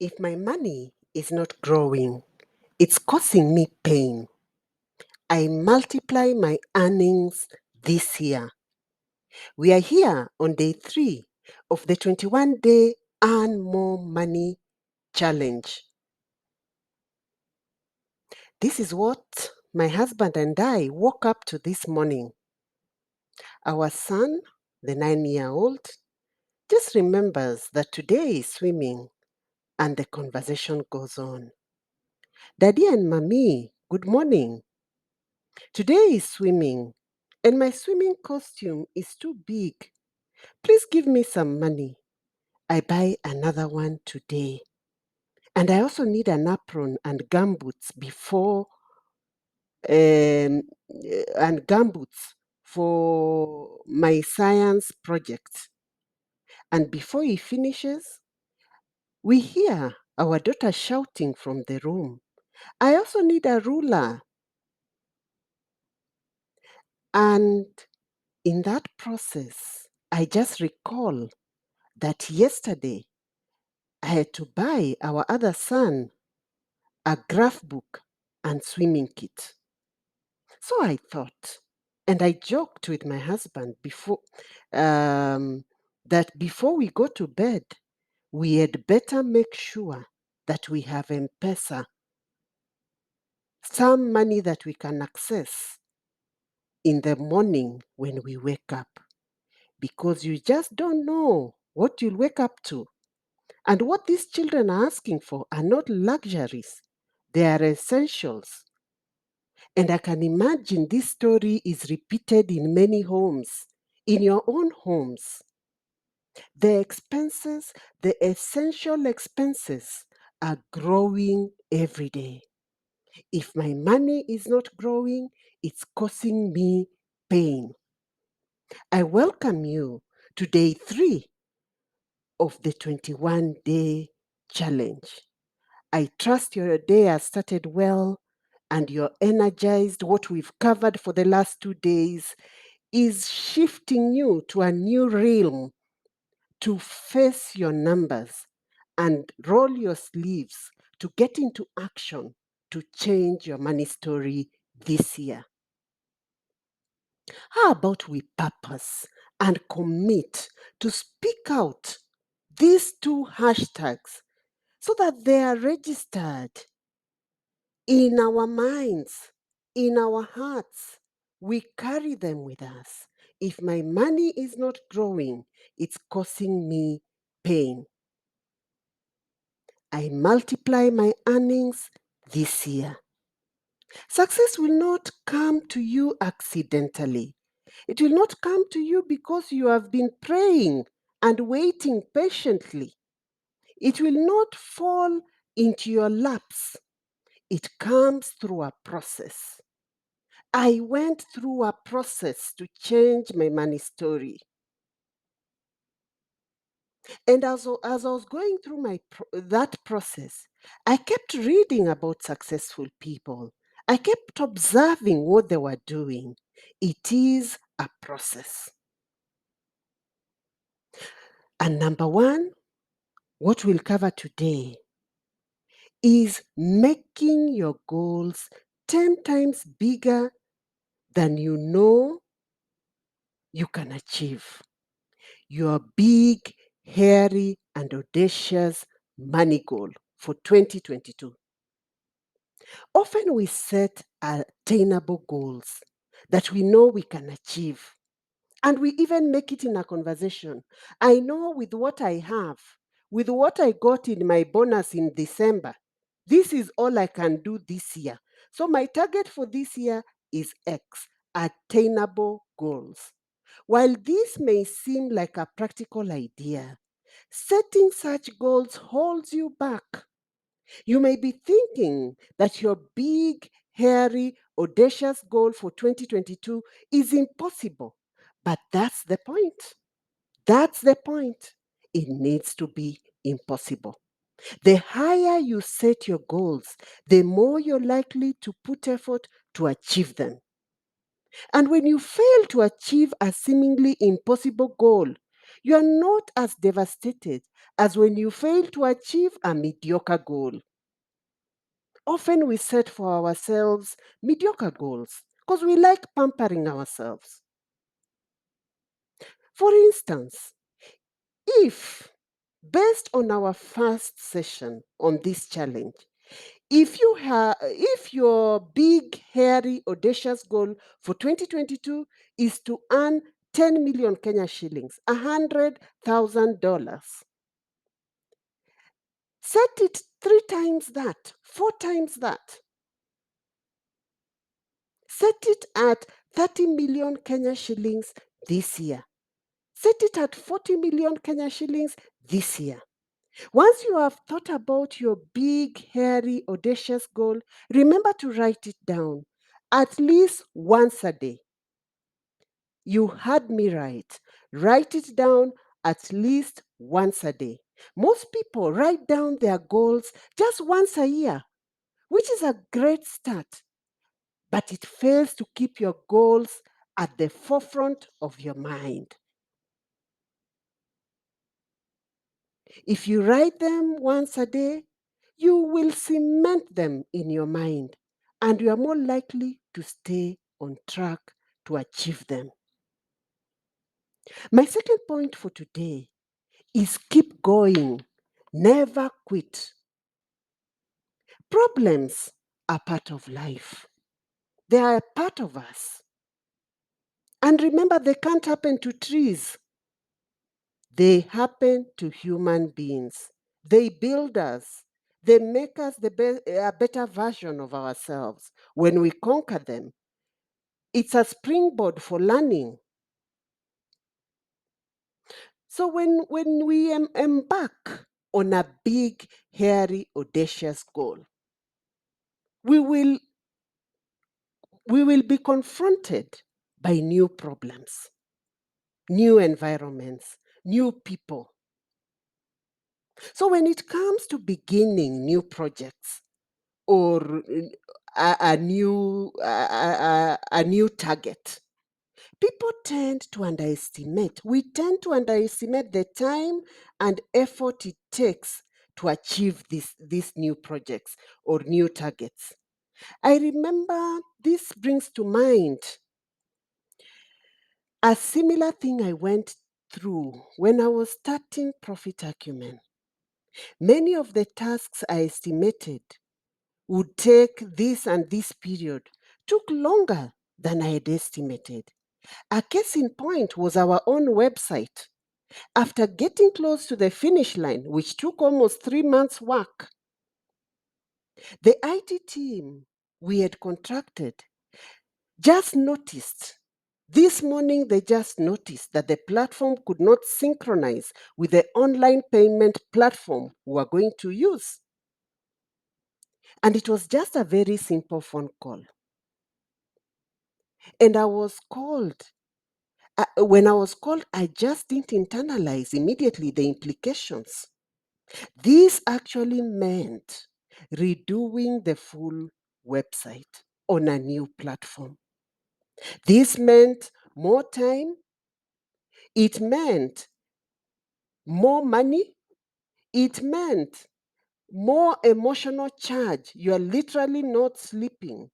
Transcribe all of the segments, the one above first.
If my money is not growing, it's causing me pain. I multiply my earnings this year. We are here on day 3 of the 21-day Earn More Money Challenge. This is what my husband and I woke up to this morning. Our son, the 9-year-old, just remembers that today is swimming and the conversation goes on. Daddy and Mommy, good morning. Today is swimming and my swimming costume is too big. Please give me some money. I buy another one today. And I also need an apron and gumboots and gumboots for my science project. And before he finishes, we hear our daughter shouting from the room, I also need a ruler. And in that process, I just recall that yesterday I had to buy our other son a graph book and swimming kit. So I thought, and I joked with my husband that before we go to bed, we had better make sure that we have M-Pesa, some money that we can access in the morning when we wake up, because you just don't know what you'll wake up to. And what these children are asking for are not luxuries, they are essentials. And I can imagine this story is repeated in many homes, in your own homes. The expenses, the essential expenses, are growing every day. If my money is not growing, it's causing me pain. I welcome you to day 3 of the 21-day challenge. I trust your day has started well and you're energized. What we've covered for the last 2 days is shifting you to a new realm to face your numbers and roll your sleeves to get into action to change your money story this year. How about we purpose and commit to speak out these 2 hashtags so that they are registered in our minds, in our hearts? We carry them with us. If my money is not growing, it's causing me pain. I multiply my earnings this year. Success will not come to you accidentally. It will not come to you because you have been praying and waiting patiently. It will not fall into your laps. It comes through a process. I went through a process to change my money story. And as I was going through that process, I kept reading about successful people. I kept observing what they were doing. It is a process. And number 1, what we'll cover today is making your goals 10 times bigger than you know you can achieve. Your big, hairy, and audacious money goal for 2022. Often we set attainable goals that we know we can achieve. And we even make it in a conversation. I know with what I have, with what I got in my bonus in December, this is all I can do this year. So my target for this year is X, attainable goals. While this may seem like a practical idea, setting such goals holds you back. You may be thinking that your big, hairy, audacious goal for 2022 is impossible, but that's the point. That's the point. It needs to be impossible. The higher you set your goals, the more you're likely to put effort to achieve them. And when you fail to achieve a seemingly impossible goal, You are not as devastated as when you fail to achieve a mediocre goal. Often we set for ourselves mediocre goals because we like pampering ourselves. For instance, if, based on our first session on this challenge, if your big, hairy, audacious goal for 2022 is to earn 10 million Kenya shillings, $100,000, set it 3 times that, 4 times that. Set it at 30 million Kenya shillings this year. Set it at 40 million Kenya shillings this year. Once you have thought about your big, hairy, audacious goal, remember to write it down at least once a day. You heard me right. Write it down at least once a day. Most people write down their goals just once a year, which is a great start, but it fails to keep your goals at the forefront of your mind. If you write them once a day, you will cement them in your mind and you are more likely to stay on track to achieve them. My second point for today is keep going, never quit. Problems are part of life, they are a part of us. And remember, they can't happen to trees, they happen to human beings. They build us. They make us a better version of ourselves. When we conquer them, it's a springboard for learning. So when we embark on a big, hairy, audacious goal, we will, we will be confronted by new problems, new environments, new people. So when it comes to beginning new projects, or a new target, people tend to underestimate. We tend to underestimate the time and effort it takes to achieve these new projects or new targets. I remember this brings to mind a similar thing I went through when I was starting Profit Acumen. Many of the tasks I estimated would take this and this period took longer than I had estimated. A case in point was our own website. After getting close to the finish line, which took almost 3 months' work, the IT team we had contracted just noticed. This morning, they just noticed that the platform could not synchronize with the online payment platform we were going to use. And it was just a very simple phone call. And I was called. When I was called, I just didn't internalize immediately the implications. This actually meant redoing the full website on a new platform. This meant more time, it meant more money, it meant more emotional charge. You are literally not sleeping.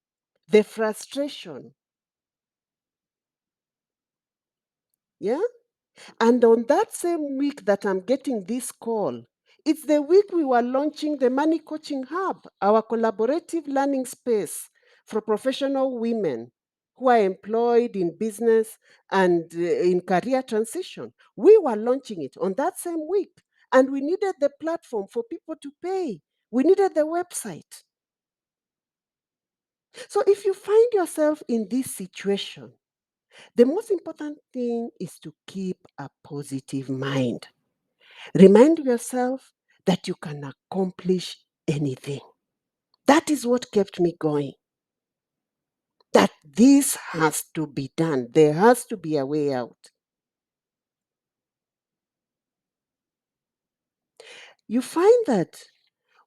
The frustration. Yeah? And on that same week that I'm getting this call, it's the week we were launching the Money Coaching Hub, our collaborative learning space for professional women who are employed in business and in career transition. We were launching it on that same week, and we needed the platform for people to pay. We needed the website. So if you find yourself in this situation, the most important thing is to keep a positive mind. Remind yourself that you can accomplish anything. That is what kept me going. That this has to be done. There has to be a way out. You find that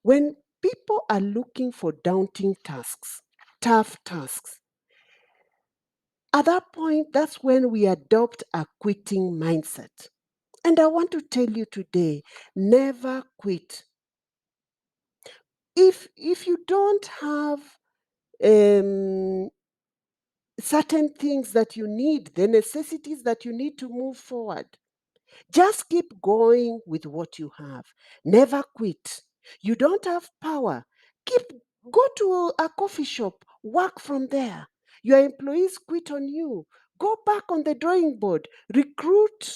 when people are looking for daunting tasks, tough tasks, at that point, that's when we adopt a quitting mindset. And I want to tell you today, never quit. If you don't have um, certain things that you need, the necessities that you need to move forward, just keep going with what you have. Never quit. You don't have power. Keep Go to a coffee shop, work from there. Your employees quit on you. Go back on the drawing board. Recruit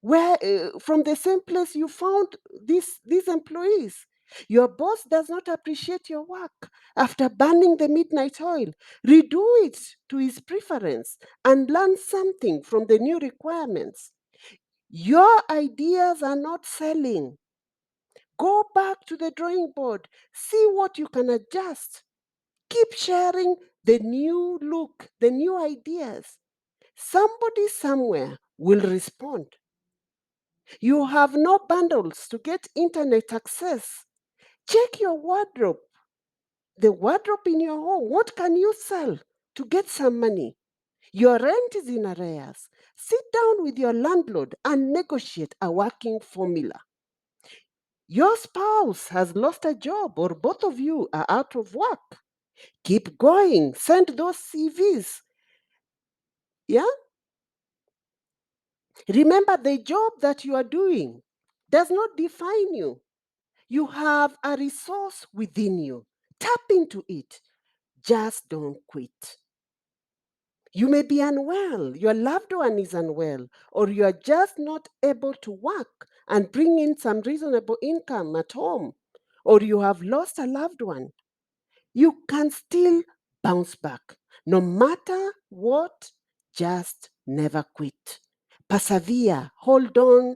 where from the same place you found these employees. Your boss does not appreciate your work. After burning the midnight oil, redo it to his preference and learn something from the new requirements. Your ideas are not selling. Go back to the drawing board. See what you can adjust. Keep sharing the new look, the new ideas. Somebody somewhere will respond. You have no bundles to get internet access. Check your wardrobe, the wardrobe in your home. What can you sell to get some money? Your rent is in arrears. Sit down with your landlord and negotiate a working formula. Your spouse has lost a job or both of you are out of work. Keep going. Send those CVs. Yeah? Remember, the job that you are doing does not define you. You have a resource within you. Tap into it. Just don't quit. You may be unwell, your loved one is unwell, or you are just not able to work and bring in some reasonable income at home, or you have lost a loved one. You can still bounce back. No matter what, just never quit. Persevere. Hold on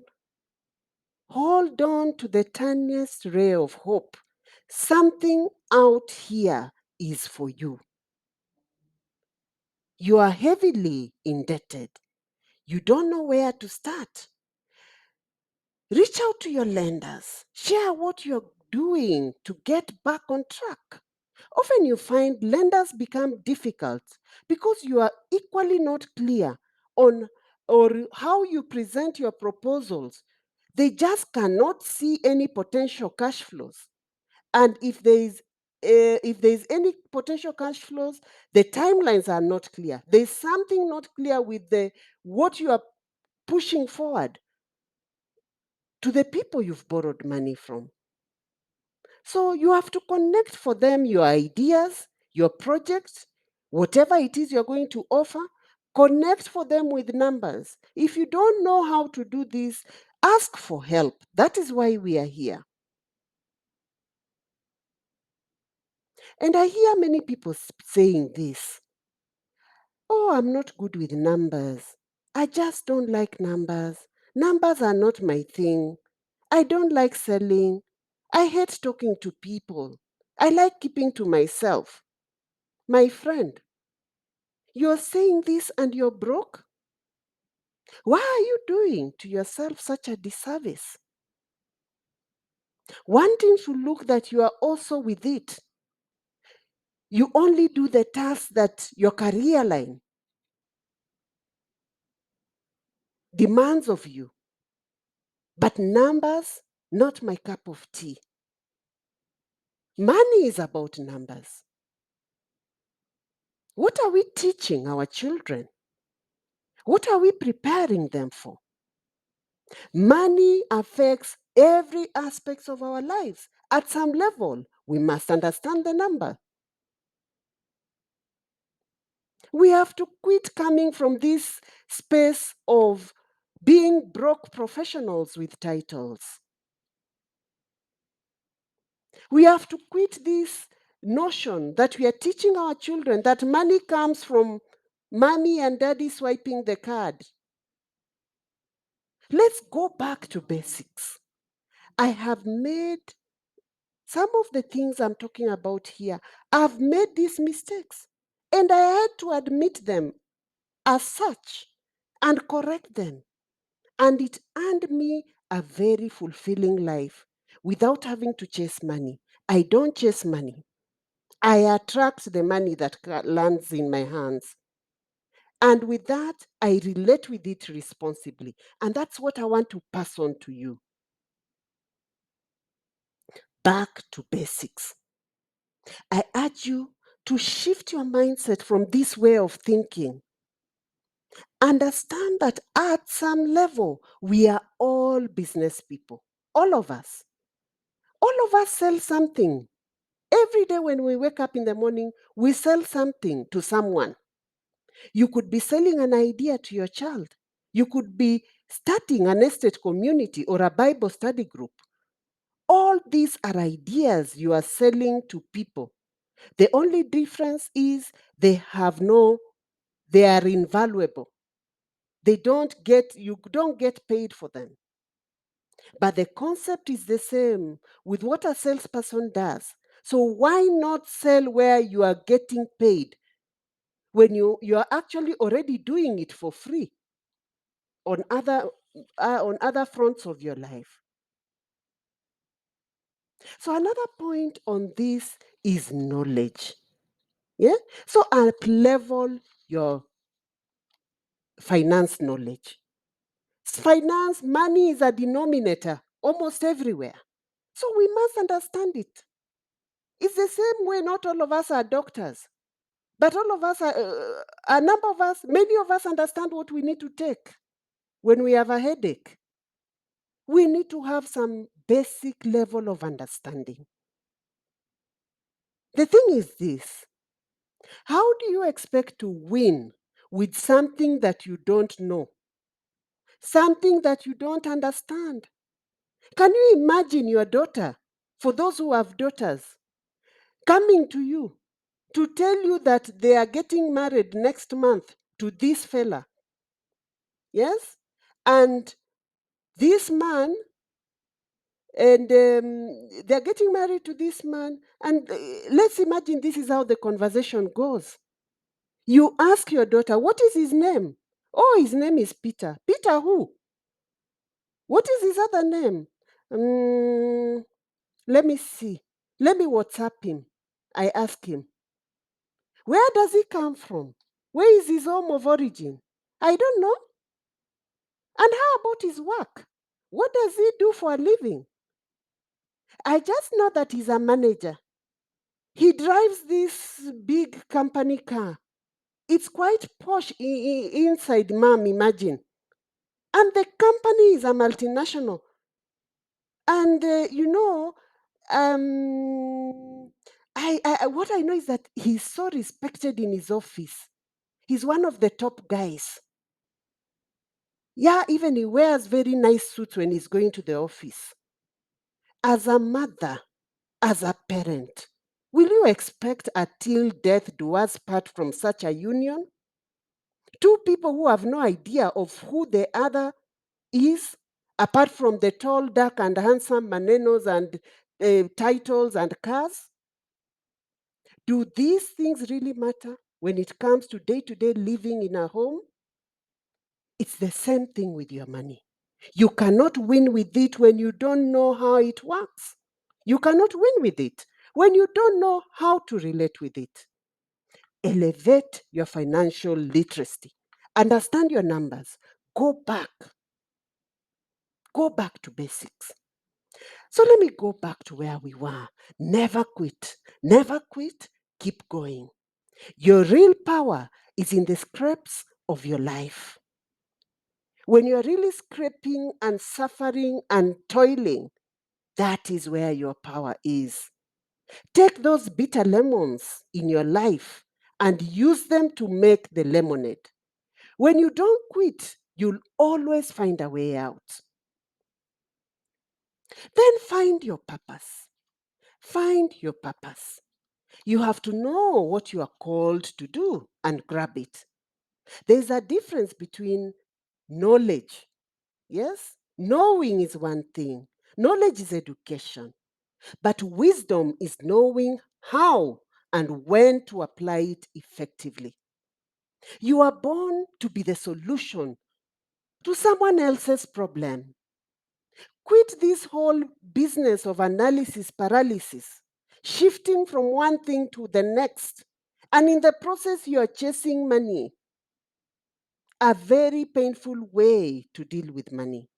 to the tiniest ray of hope. Something out here is for you. You are heavily indebted. You don't know where to start. Reach out to your lenders. Share what you're doing to get back on track. Often you find lenders become difficult because you are equally not clear on or how you present your proposals. They just cannot see any potential cash flows. And if there is any potential cash flows, the timelines are not clear. There is something not clear with the what you are pushing forward to the people you've borrowed money from. So you have to connect for them your ideas, your projects, whatever it is you're going to offer, connect for them with numbers. If you don't know how to do this, ask for help. That is why we are here. And I hear many people saying this: "Oh, I'm not good with numbers. I just don't like numbers. Numbers are not my thing. I don't like selling. I hate talking to people. I like keeping to myself." My friend, you're saying this and you're broke? Why are you doing to yourself such a disservice? Wanting to look that you are also with it. You only do the tasks that your career line demands of you. But numbers, not my cup of tea. Money is about numbers. What are we teaching our children? What are we preparing them for? Money affects every aspect of our lives. At some level, we must understand the number. We have to quit coming from this space of being broke professionals with titles. We have to quit this notion that we are teaching our children that money comes from mommy and daddy swiping the card. Let's go back to basics. I have made some of the things I'm talking about here. I've made these mistakes and I had to admit them as such and correct them. And it earned me a very fulfilling life without having to chase money. I don't chase money. I attract the money that lands in my hands. And with that, I relate with it responsibly. And that's what I want to pass on to you. Back to basics. I urge you to shift your mindset from this way of thinking. Understand that at some level, we are all business people. All of us. All of us sell something. Every day when we wake up in the morning, we sell something to someone. You could be selling an idea to your child. You could be starting an estate community or a Bible study group. All these are ideas you are selling to people. The only difference is they are invaluable. You don't get paid for them. But the concept is the same with what a salesperson does. So why not sell where you are getting paid when you are actually already doing it for free on other fronts of your life? So another point on this is knowledge. Yeah. So up level your finance knowledge. Finance, money is a denominator almost everywhere. So we must understand it. It's the same way not all of us are doctors, but all of us a number of us, many of us understand what we need to take when we have a headache. We need to have some basic level of understanding. The thing is this: how do you expect to win with something that you don't know? Something that you don't understand? Can you imagine your daughter, for those who have daughters, coming to you to tell you that they are getting married next month to this fella? Yes? And this man, and they're getting married to this man. And let's imagine this is how the conversation goes. You ask your daughter, what is his name? Oh, his name is Peter. Peter who? What is his other name? Mm, let me see. Let me WhatsApp him. I ask him, where does he come from? Where is his home of origin? I don't know. And how about his work? What does he do for a living? I just know that he's a manager. He drives this big company car. It's quite posh inside, mom, imagine. And the company is a multinational. And, what I know is that he's so respected in his office. He's one of the top guys. Yeah, even he wears very nice suits when he's going to the office. As a mother, as a parent, will you expect a till death do us part from such a union? Two people who have no idea of who the other is, apart from the tall, dark, and handsome manenos and titles and cars? Do these things really matter when it comes to day-to-day living in a home? It's the same thing with your money. You cannot win with it when you don't know how it works. You cannot win with it when you don't know how to relate with it. Elevate your financial literacy. Understand your numbers. Go back. Go back to basics. So let me go back to where we were. Never quit. Never quit. Keep going. Your real power is in the scrapes of your life. When you're really scraping and suffering and toiling, that is where your power is. Take those bitter lemons in your life and use them to make the lemonade. When you don't quit, you'll always find a way out. Then find your purpose. Find your purpose. You have to know what you are called to do and grab it. There's a difference between knowledge. Yes? Knowing is one thing. Knowledge is education. But wisdom is knowing how and when to apply it effectively. You are born to be the solution to someone else's problem. Quit this whole business of analysis paralysis, shifting from one thing to the next. And in the process, you are chasing money. a very painful way to deal with money.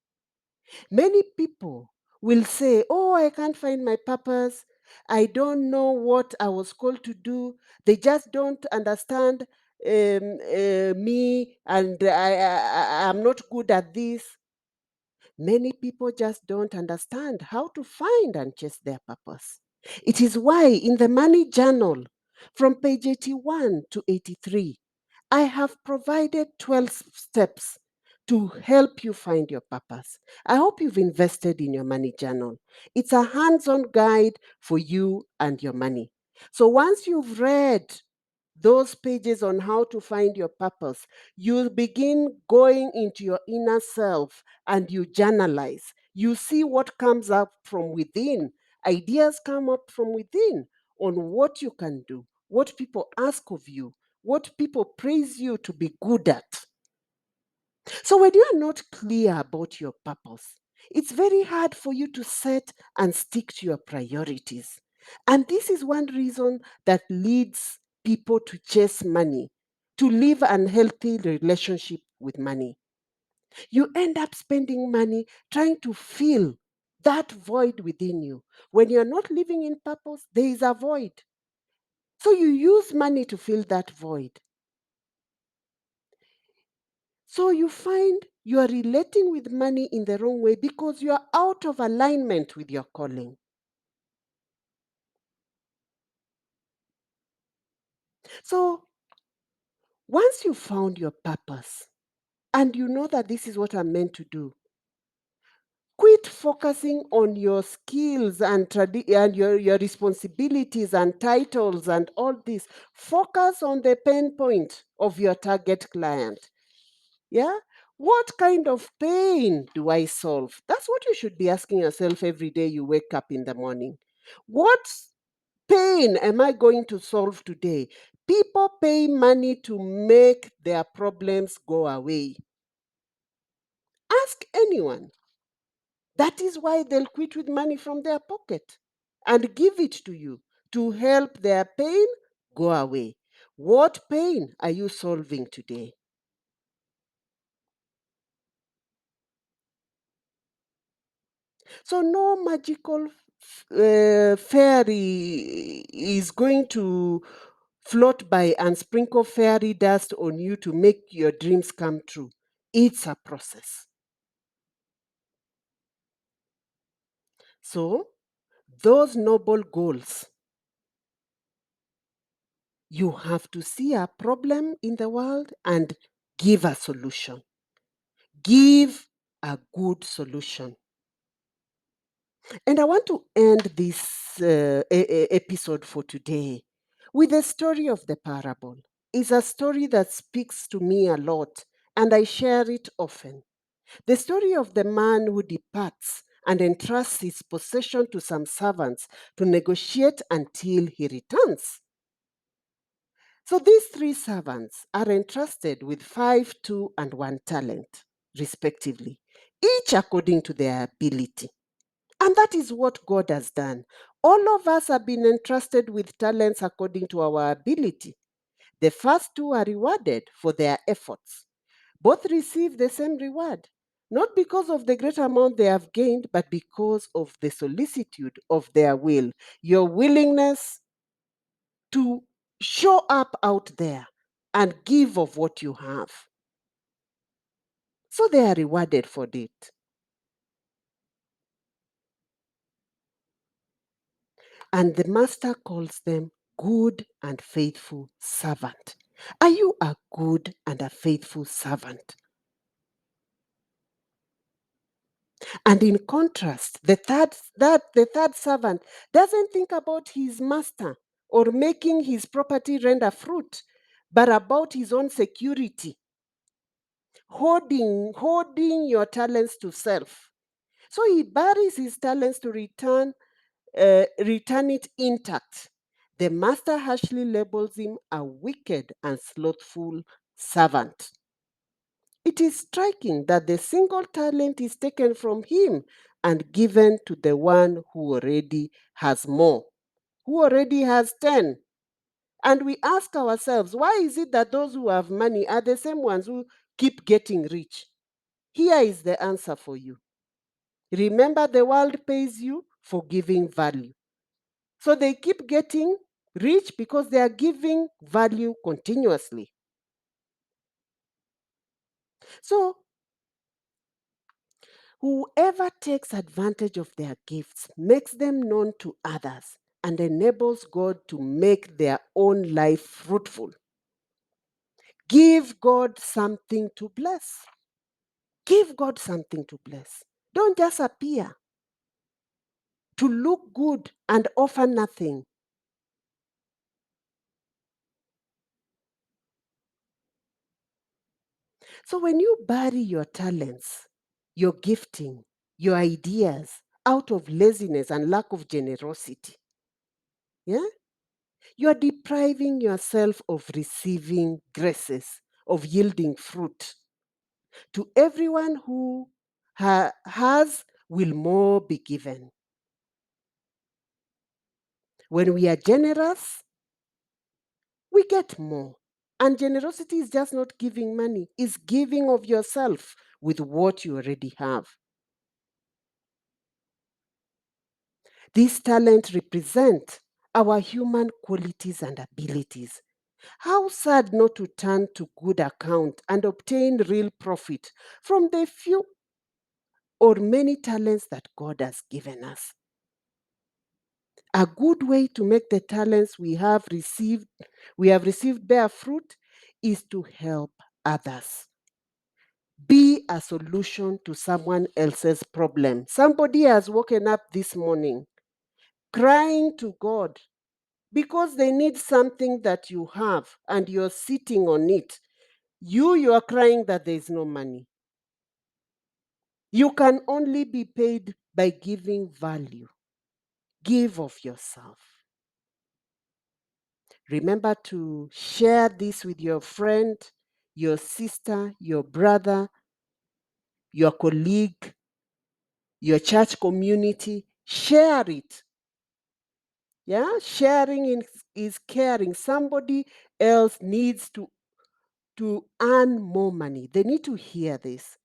Many people will say, "Oh, I can't find my purpose. I don't know what I was called to do. They just don't understand me, and I'm not good at this." Many people just don't understand how to find and chase their purpose. It is why in the Money Journal, from page 81 to 83, I have provided 12 steps to help you find your purpose. I hope you've invested in your Money Journal. It's a hands on guide for you and your money. So once you've read those pages on how to find your purpose, you begin going into your inner self and you journalize. You see what comes up from within. Ideas come up from within on what you can do, what people ask of you, what people praise you to be good at. So when you are not clear about your purpose, it's very hard for you to set and stick to your priorities. And this is one reason that leads people to chase money, to live an unhealthy relationship with money. You end up spending money trying to fill that void within you. When you're not living in purpose, there is a void. So you use money to fill that void. So you find you are relating with money in the wrong way because you are out of alignment with your calling. So once you found your purpose and you know that this is what I'm meant to do, quit focusing on your skills and, and your responsibilities and titles and all this. Focus on the pain point of your target client. Yeah? What kind of pain do I solve? That's what you should be asking yourself every day you wake up in the morning. What pain am I going to solve today? People pay money to make their problems go away. Ask anyone. That is why they'll quit with money from their pocket and give it to you to help their pain go away. What pain are you solving today? So no magical fairy is going to float by and sprinkle fairy dust on you to make your dreams come true. It's a process. So those noble goals, you have to see a problem in the world and give a solution. Give a good solution. And I want to end this episode for today with the story of the parable. It's a story that speaks to me a lot, and I share it often. The story of the man who departs and entrusts his possession to some servants to negotiate until he returns. So these three servants are entrusted with 5, 2, and 1 talent, respectively, each according to their ability. And that is what God has done. All of us have been entrusted with talents according to our ability. The first two are rewarded for their efforts. Both receive the same reward, not because of the great amount they have gained, but because of the solicitude of their will, your willingness to show up out there and give of what you have. So they are rewarded for it. And the master calls them good and faithful servant. Are you a good and a faithful servant? And in contrast, the third servant doesn't think about his master or making his property render fruit, but about his own security, hoarding your talents to self. So he buries his talents to return it intact. The master harshly labels him a wicked and slothful servant. It is striking that the single talent is taken from him and given to the one who already has more, who already has 10. And we ask ourselves, why is it that those who have money are the same ones who keep getting rich? Here is the answer for you. Remember, the world pays you for giving value. So they keep getting rich because they are giving value continuously. So whoever takes advantage of their gifts makes them known to others and enables God to make their own life fruitful. Give God something to bless. Give God something to bless. Don't just appear to look good and offer nothing. So when you bury your talents, your gifting, your ideas out of laziness and lack of generosity, yeah, you are depriving yourself of receiving graces, of yielding fruit. To everyone who has, will more be given. When we are generous, we get more. And generosity is just not giving money, it's giving of yourself with what you already have. These talents represent our human qualities and abilities. How sad not to turn to good account and obtain real profit from the few or many talents that God has given us. A good way to make the talents we have received bear fruit is to help others. Be a solution to someone else's problem. Somebody has woken up this morning crying to God because they need something that you have and you're sitting on it. You are crying that there is no money. You can only be paid by giving value. Give of yourself. Remember to share this with your friend, your sister, your brother, your colleague, your church community. Share it. Yeah, sharing is caring. Somebody else needs to earn more money. They need to hear this.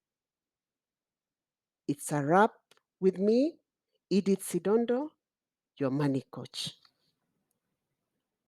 It's a wrap with me, Edith Sidondo, your money coach.